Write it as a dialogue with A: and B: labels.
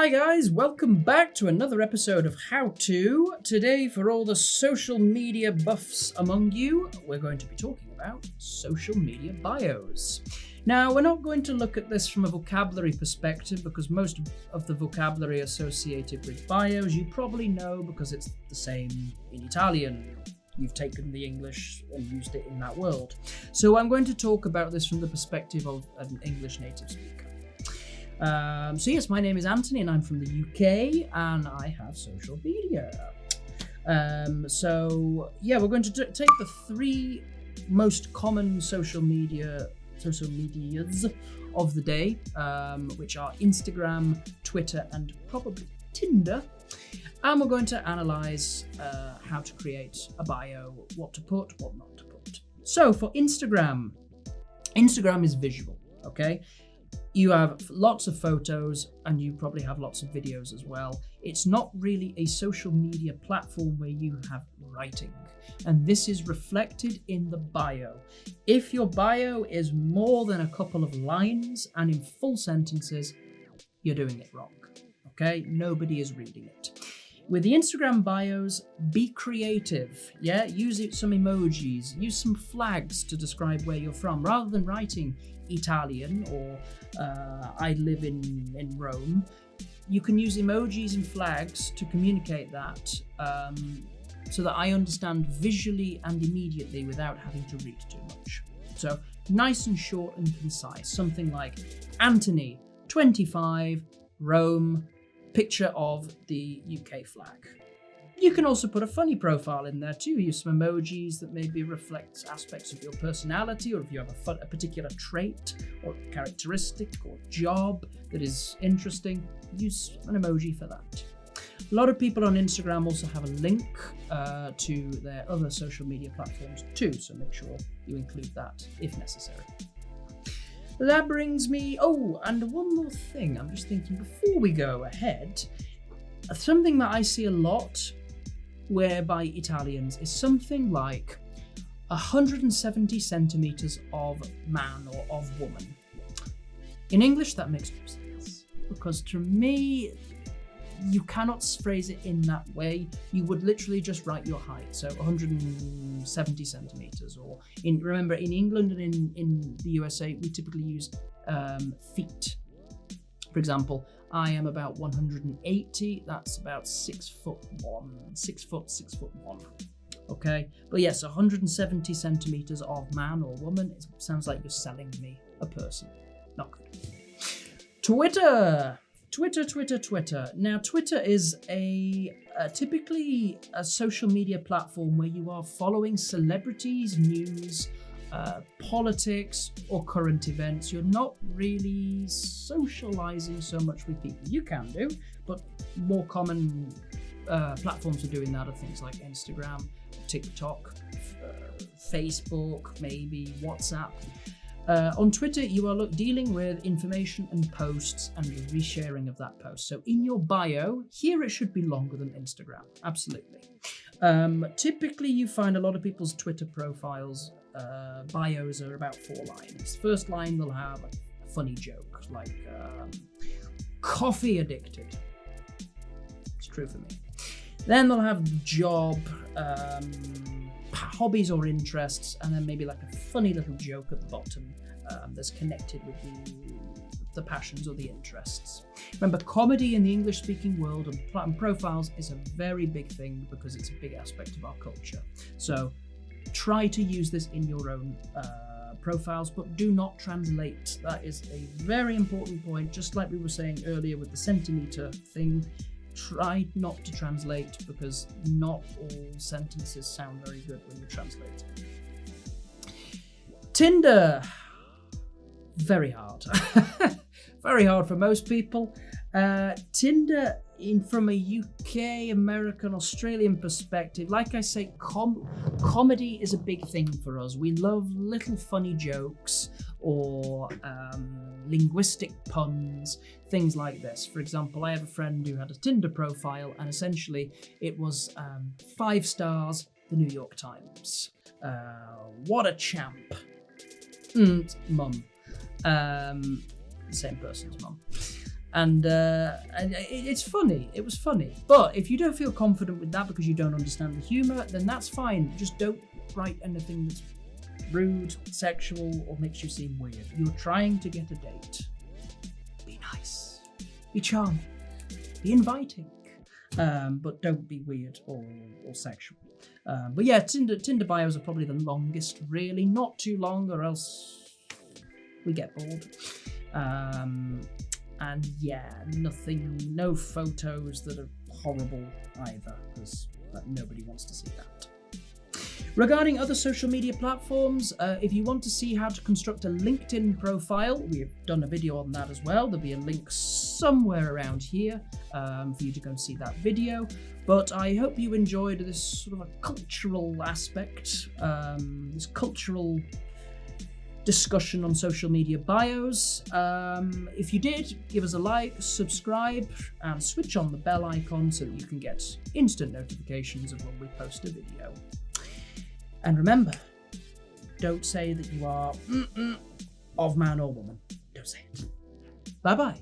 A: Hi guys, welcome back to another episode of How To. Today, for all the social media buffs among you, we're going to be talking about social media bios. Now, we're not going to look at this from a vocabulary perspective because most of the vocabulary associated with bios you probably know because it's the same in Italian. You've taken the English and used it in that world. So I'm going to talk about this from the perspective of an English native speaker. So yes, my name is Anthony and I'm from the UK and I have social media. So yeah, we're going to take the three most common social medias of the day, which are Instagram, Twitter, and probably Tinder. And we're going to analyze how to create a bio, what to put, what not to put. So for Instagram is visual, okay? You have lots of photos and you probably have lots of videos as well. It's not really a social media platform where you have writing, and this is reflected in the bio. If your bio is more than a couple of lines and in full sentences, you're doing it wrong, okay? Nobody is reading it. With the Instagram bios, be creative, yeah? Use some emojis, use some flags to describe where you're from, rather than writing Italian or I live in Rome. You can use emojis and flags to communicate that so that I understand visually and immediately without having to read too much. So nice and short and concise, something like Anthony, 25, Rome, picture of the UK flag. You can also put a funny profile in there too. Use some emojis that maybe reflect aspects of your personality, or if you have a particular trait or characteristic or job that is interesting, use an emoji for that. A lot of people on Instagram also have a link to their other social media platforms too, so make sure you include that if necessary. That brings me, and one more thing, I'm just thinking before we go ahead, something that I see a lot whereby Italians is something like 170 centimeters of man or of woman. In English, that makes no sense, because to me, you cannot phrase it in that way. You would literally just write your height, so 170 centimeters. Or remember, in England and in the USA, we typically use feet. For example, I am about 180. That's about 6'1". 6'1". Okay, but yes, 170 centimeters of man or woman. It sounds like you're selling me a person. Not good. Twitter. Now, Twitter is typically a social media platform where you are following celebrities, news, politics, or current events. You're not really socializing so much with people. You can do, but more common platforms for doing that are things like Instagram, TikTok, Facebook, maybe WhatsApp. On Twitter, you are dealing with information and posts and the resharing of that post. So in your bio, here it should be longer than Instagram. Absolutely. Typically, you find a lot of people's Twitter profiles, bios are about 4 lines. First line, they'll have a funny joke like coffee addicted. It's true for me. Then they'll have job, hobbies or interests, and then maybe like a funny little joke at the bottom that's connected with the passions or the interests. Remember, comedy in the English-speaking world and profiles is a very big thing because it's a big aspect of our culture. So try to use this in your own profiles, but do not translate. That is a very important point. Just like we were saying earlier with the centimeter thing, try not to translate because not all sentences sound very good when you translate. Tinder, very hard. Very hard for most people. Tinder, from a UK, American, Australian perspective, like I say, comedy is a big thing for us. We love little funny jokes or linguistic puns, things like this. For example, I have a friend who had a Tinder profile and essentially it was 5 stars, the New York Times. What a champ. Mum. Same person's mum. And it's funny. It was funny. But if you don't feel confident with that because you don't understand the humour, then that's fine. Just don't write anything that's rude, sexual, or makes you seem weird. You're trying to get a date. Be nice. Be charming. Be inviting. But don't be weird or sexual. But yeah, Tinder bios are probably the longest, really. Not too long, or else we get bored. And yeah, no photos that are horrible either, because nobody wants to see that. Regarding other social media platforms, if you want to see how to construct a LinkedIn profile, we've done a video on that as well. There'll be a link somewhere around here for you to go and see that video. But I hope you enjoyed this sort of a cultural aspect, this cultural discussion on social media bios. If you did, give us a like, subscribe, and switch on the bell icon so that you can get instant notifications of when we post a video. And remember, don't say that you are of man or woman. Don't say it. Bye-bye.